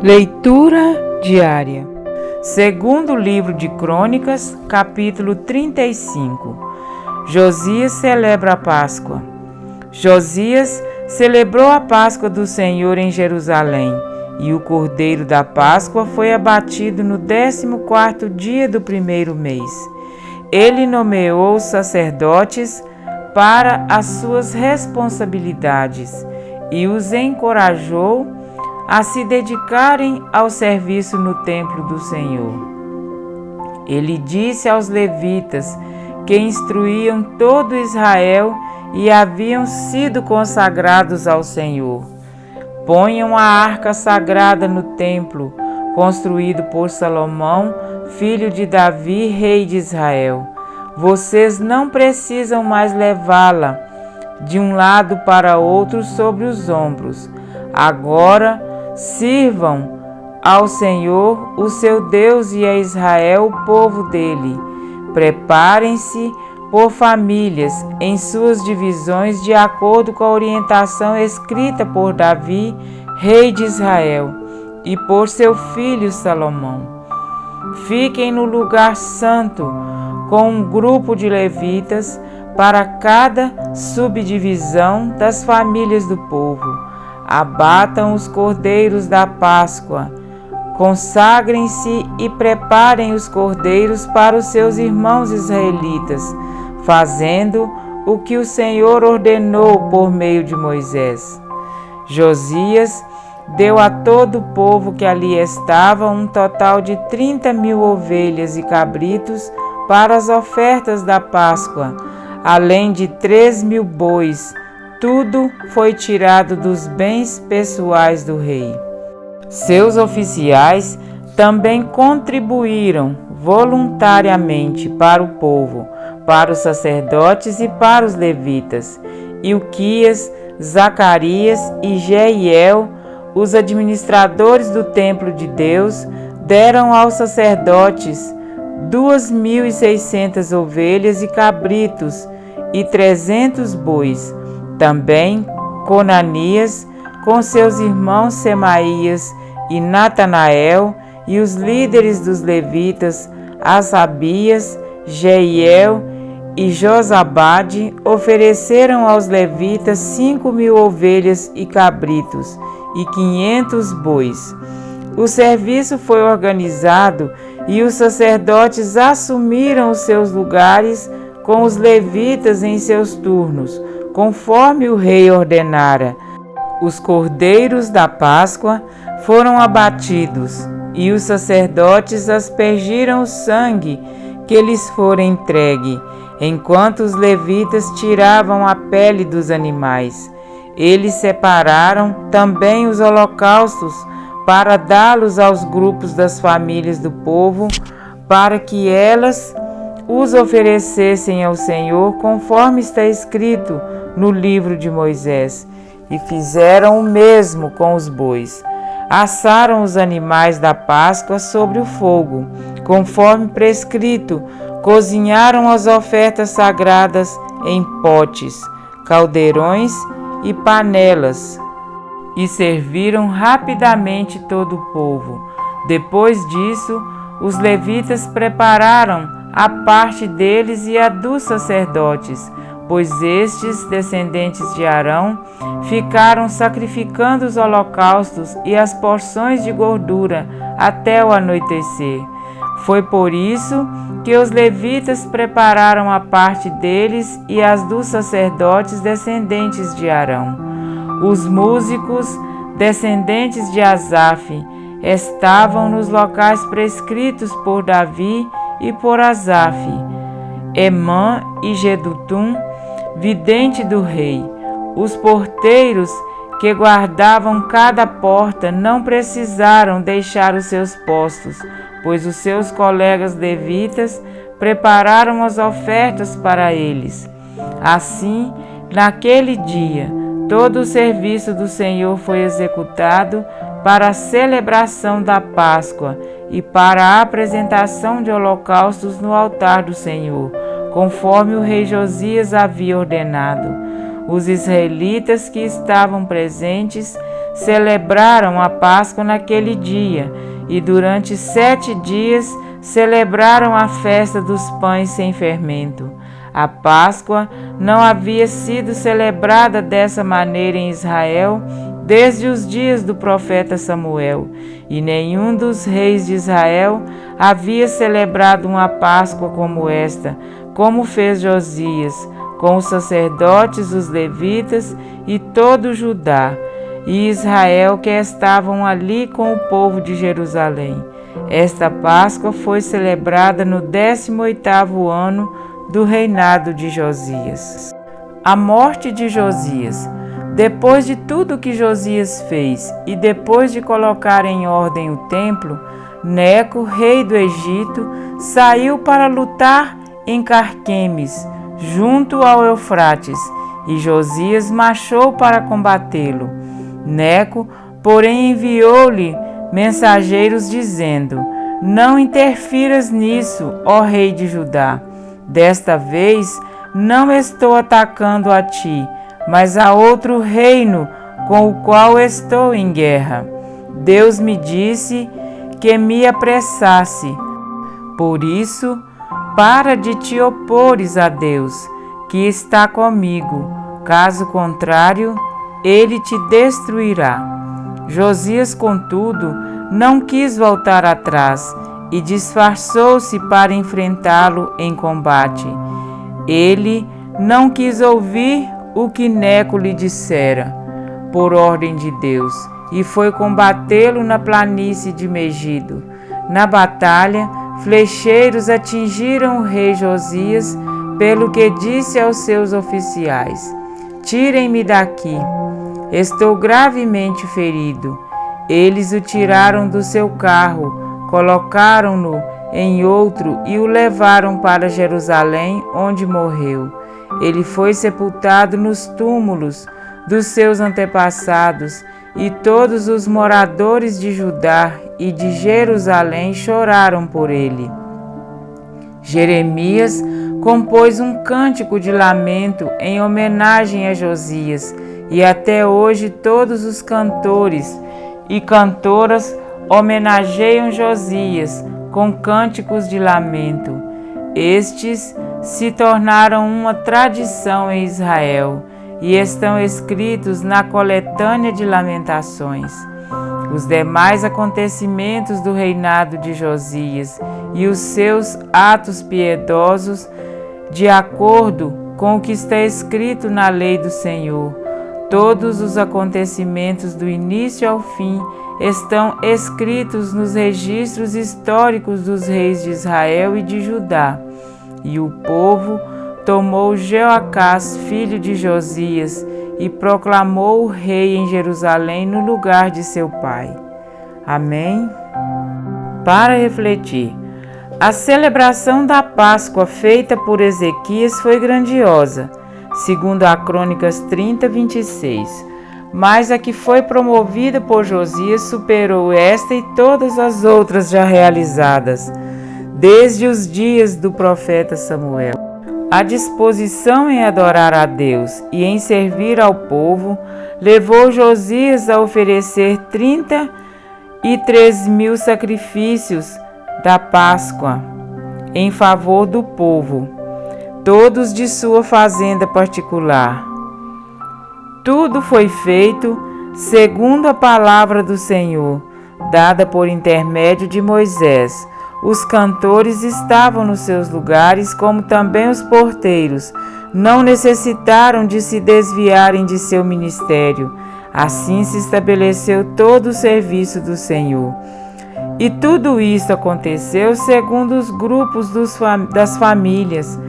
Leitura diária. Segundo livro de Crônicas, capítulo 35. Josias celebra a Páscoa. Josias celebrou a Páscoa do Senhor em Jerusalém, e o cordeiro da Páscoa foi abatido no 14º dia do primeiro mês. Ele nomeou os sacerdotes para as suas responsabilidades e os encorajou a se dedicarem ao serviço no templo do Senhor. Ele disse aos levitas, que instruíam todo Israel e haviam sido consagrados ao Senhor: ponham a arca sagrada no templo, construído por Salomão, filho de Davi, rei de Israel. Vocês não precisam mais levá-la de um lado para outro sobre os ombros. Agora sirvam ao Senhor, o seu Deus, e a Israel, o povo dele. Preparem-se por famílias, em suas divisões, de acordo com a orientação escrita por Davi, rei de Israel, e por seu filho Salomão. Fiquem no lugar santo, com um grupo de levitas para cada subdivisão das famílias do povo. Abatam os cordeiros da Páscoa, consagrem-se e preparem os cordeiros para os seus irmãos israelitas, fazendo o que o Senhor ordenou por meio de Moisés. Josias deu a todo o povo que ali estava um total de 30.000 ovelhas e cabritos para as ofertas da Páscoa, além de 3.000 bois. Tudo foi tirado dos bens pessoais do rei. Seus oficiais também contribuíram voluntariamente para o povo, para os sacerdotes e para os levitas. Ilquias, Zacarias e Jeiel, os administradores do templo de Deus, deram aos sacerdotes 2.600 ovelhas e cabritos e 300 bois. Também Conanias, com seus irmãos Semaías e Natanael, e os líderes dos levitas, Asabias, Jeiel e Josabade, ofereceram aos levitas 5.000 ovelhas e cabritos e 500 bois. O serviço foi organizado e os sacerdotes assumiram os seus lugares com os levitas em seus turnos, conforme o rei ordenara. Os cordeiros da Páscoa foram abatidos, e os sacerdotes aspergiram o sangue que lhes fora entregue, enquanto os levitas tiravam a pele dos animais. Eles separaram também os holocaustos para dá-los aos grupos das famílias do povo, para que elas os oferecessem ao Senhor, conforme está escrito no livro de Moisés. E fizeram o mesmo com os bois. Assaram os animais da Páscoa sobre o fogo, conforme prescrito. Cozinharam as ofertas sagradas em potes, caldeirões e panelas, e serviram rapidamente todo o povo. Depois disso, os levitas prepararam a parte deles e a dos sacerdotes, pois estes, descendentes de Arão, ficaram sacrificando os holocaustos e as porções de gordura até o anoitecer. Foi por isso que os levitas prepararam a parte deles e as dos sacerdotes, descendentes de Arão. Os músicos, descendentes de Asaf, estavam nos locais prescritos por Davi e por Asaf. Emã e Jedutum, vidente do rei. Os porteiros que guardavam cada porta não precisaram deixar os seus postos, pois os seus colegas levitas prepararam as ofertas para eles. Assim, naquele dia, todo o serviço do Senhor foi executado para a celebração da Páscoa e para a apresentação de holocaustos no altar do Senhor, conforme o rei Josias havia ordenado. Os israelitas que estavam presentes celebraram a Páscoa naquele dia, e durante 7 dias celebraram a festa dos pães sem fermento. A Páscoa não havia sido celebrada dessa maneira em Israel desde os dias do profeta Samuel, e nenhum dos reis de Israel havia celebrado uma Páscoa como esta, como fez Josias, com os sacerdotes, os levitas e todo Judá e Israel que estavam ali com o povo de Jerusalém. Esta Páscoa foi celebrada no 18º ano do reinado de Josias. A morte de Josias. Depois de tudo que Josias fez e depois de colocar em ordem o templo, Neco, rei do Egito, saiu para lutar em Carquemes, junto ao Eufrates, e Josias marchou para combatê-lo. Neco, porém, enviou-lhe mensageiros dizendo: Não interfiras nisso, ó rei de Judá. Desta vez não estou atacando a ti, mas a outro reino com o qual estou em guerra. Deus me disse que me apressasse. Por isso, para de te opores a Deus, que está comigo. Caso contrário, ele te destruirá. Josias, contudo, não quis voltar atrás e disfarçou-se para enfrentá-lo em combate. Ele não quis ouvir o que Neco lhe dissera, por ordem de Deus, e foi combatê-lo na planície de Megido. Na batalha, flecheiros atingiram o rei Josias, pelo que disse aos seus oficiais: Tirem-me daqui, estou gravemente ferido. Eles o tiraram do seu carro, colocaram-no em outro e o levaram para Jerusalém, onde morreu. Ele foi sepultado nos túmulos dos seus antepassados, e todos os moradores de Judá e de Jerusalém choraram por ele. Jeremias compôs um cântico de lamento em homenagem a Josias, e até hoje todos os cantores e cantoras homenageiam Josias com cânticos de lamento. Estes se tornaram uma tradição em Israel e estão escritos na coletânea de Lamentações. Os demais acontecimentos do reinado de Josias e os seus atos piedosos, de acordo com o que está escrito na lei do Senhor, todos os acontecimentos do início ao fim estão escritos nos registros históricos dos reis de Israel e de Judá. E o povo tomou Jeoacás, filho de Josias, e proclamou o rei em Jerusalém no lugar de seu pai. Amém? Para refletir, a celebração da Páscoa feita por Ezequias foi grandiosa, segundo a Crônicas 30, 26. Mas a que foi promovida por Josias superou esta e todas as outras já realizadas, desde os dias do profeta Samuel. A disposição em adorar a Deus e em servir ao povo levou Josias a oferecer 33.000 sacrifícios da Páscoa em favor do povo, todos de sua fazenda particular. Tudo foi feito segundo a palavra do Senhor, dada por intermédio de Moisés. Os cantores estavam nos seus lugares, como também os porteiros. Não necessitaram de se desviarem de seu ministério. Assim se estabeleceu todo o serviço do Senhor. E tudo isso aconteceu segundo os grupos das famílias.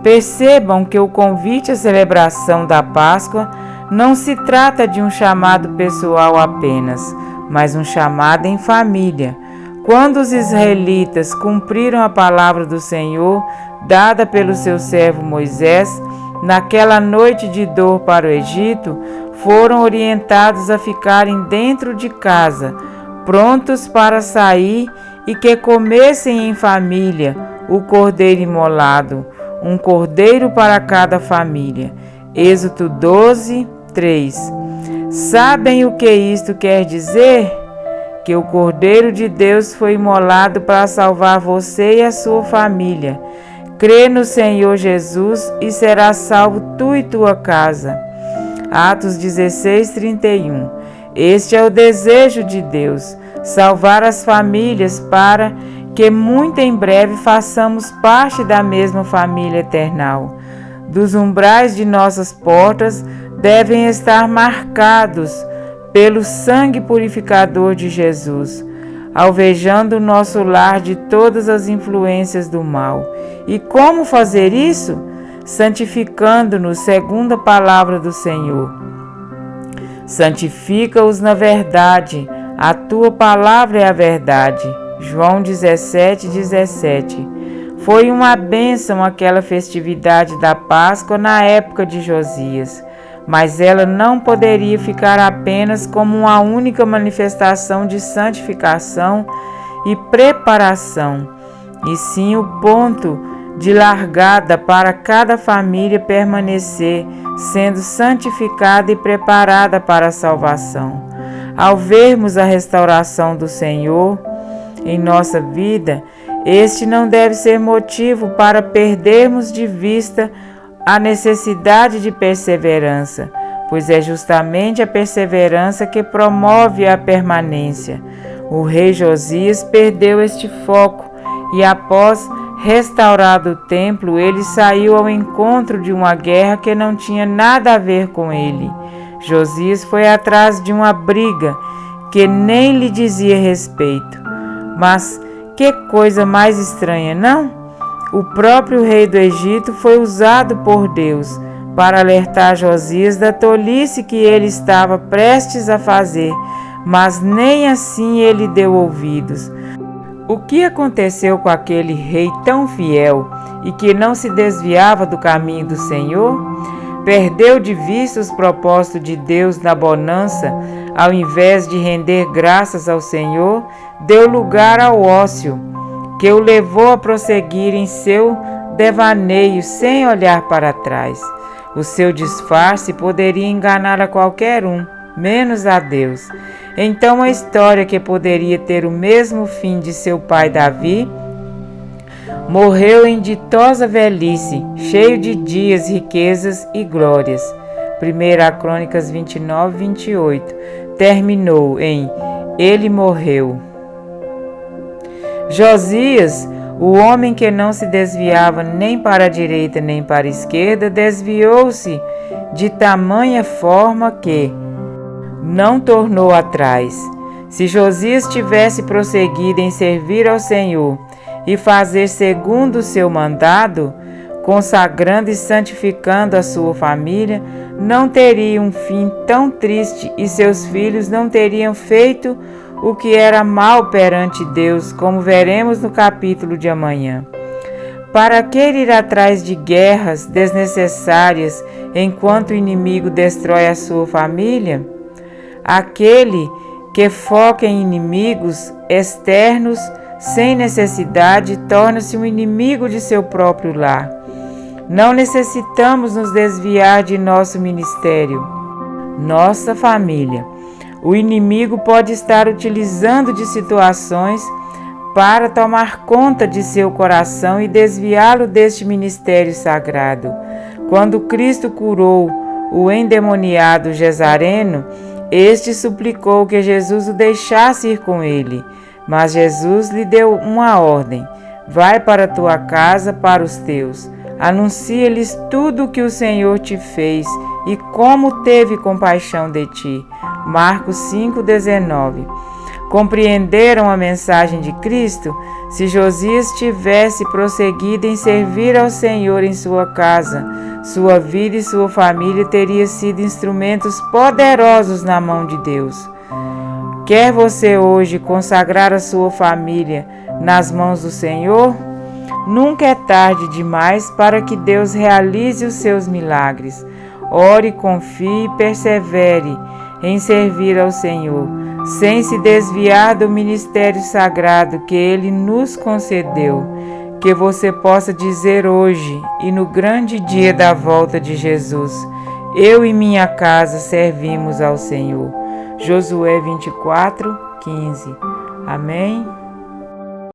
Percebam que o convite à celebração da Páscoa não se trata de um chamado pessoal apenas, mas um chamado em família. Quando os israelitas cumpriram a palavra do Senhor, dada pelo seu servo Moisés, naquela noite de dor para o Egito, foram orientados a ficarem dentro de casa, prontos para sair, e que comessem em família o cordeiro imolado, um cordeiro para cada família. Êxodo 12, 3. Sabem o que isto quer dizer? Que o Cordeiro de Deus foi imolado para salvar você e a sua família. Crê no Senhor Jesus e serás salvo tu e tua casa. Atos 16:31. Este é o desejo de Deus, salvar as famílias para que muito em breve façamos parte da mesma família eternal. Dos umbrais de nossas portas devem estar marcados pelo sangue purificador de Jesus, alvejando o nosso lar de todas as influências do mal. E como fazer isso? Santificando-nos segundo a palavra do Senhor. Santifica-os na verdade, a tua palavra é a verdade. João 17:17. Foi uma bênção aquela festividade da Páscoa na época de Josias, mas ela não poderia ficar apenas como uma única manifestação de santificação e preparação, e sim o ponto de largada para cada família permanecer sendo santificada e preparada para a salvação. Ao vermos a restauração do Senhor em nossa vida, este não deve ser motivo para perdermos de vista a necessidade de perseverança, pois é justamente a perseverança que promove a permanência. O rei Josias perdeu este foco e, após restaurado o templo, ele saiu ao encontro de uma guerra que não tinha nada a ver com ele. Josias foi atrás de uma briga que nem lhe dizia respeito. Mas que coisa mais estranha, não? O próprio rei do Egito foi usado por Deus para alertar Josias da tolice que ele estava prestes a fazer, mas nem assim ele deu ouvidos. O que aconteceu com aquele rei tão fiel e que não se desviava do caminho do Senhor? Perdeu de vista os propósitos de Deus na bonança, ao invés de render graças ao Senhor, deu lugar ao ócio, que o levou a prosseguir em seu devaneio sem olhar para trás. O seu disfarce poderia enganar a qualquer um, menos a Deus. Então a história que poderia ter o mesmo fim de seu pai Davi, morreu em ditosa velhice, cheio de dias, riquezas e glórias. 1 Crônicas 29:28. Terminou em ele morreu. Josias, o homem que não se desviava nem para a direita nem para a esquerda, desviou-se de tamanha forma que não tornou atrás. Se Josias tivesse prosseguido em servir ao Senhor e fazer segundo o seu mandado, consagrando e santificando a sua família, não teria um fim tão triste e seus filhos não teriam feito o que era mal perante Deus, como veremos no capítulo de amanhã. Para que ir atrás de guerras desnecessárias enquanto o inimigo destrói a sua família? Aquele que foca em inimigos externos sem necessidade torna-se um inimigo de seu próprio lar. Não necessitamos nos desviar de nosso ministério, nossa família. O inimigo pode estar utilizando de situações para tomar conta de seu coração e desviá-lo deste ministério sagrado. Quando Cristo curou o endemoniado Gesareno, este suplicou que Jesus o deixasse ir com ele, mas Jesus lhe deu uma ordem: vai para a tua casa, para os teus. Anuncia-lhes tudo o que o Senhor te fez e como teve compaixão de ti. Marcos 5:19. Compreenderam a mensagem de Cristo? Se Josias tivesse prosseguido em servir ao Senhor em sua casa, sua vida e sua família teriam sido instrumentos poderosos na mão de Deus. Quer você hoje consagrar a sua família nas mãos do Senhor? Nunca é tarde demais para que Deus realize os seus milagres. Ore, confie e persevere em servir ao Senhor, sem se desviar do ministério sagrado que Ele nos concedeu. Que você possa dizer hoje e no grande dia da volta de Jesus: Eu e minha casa servimos ao Senhor. Josué 24, 15. Amém?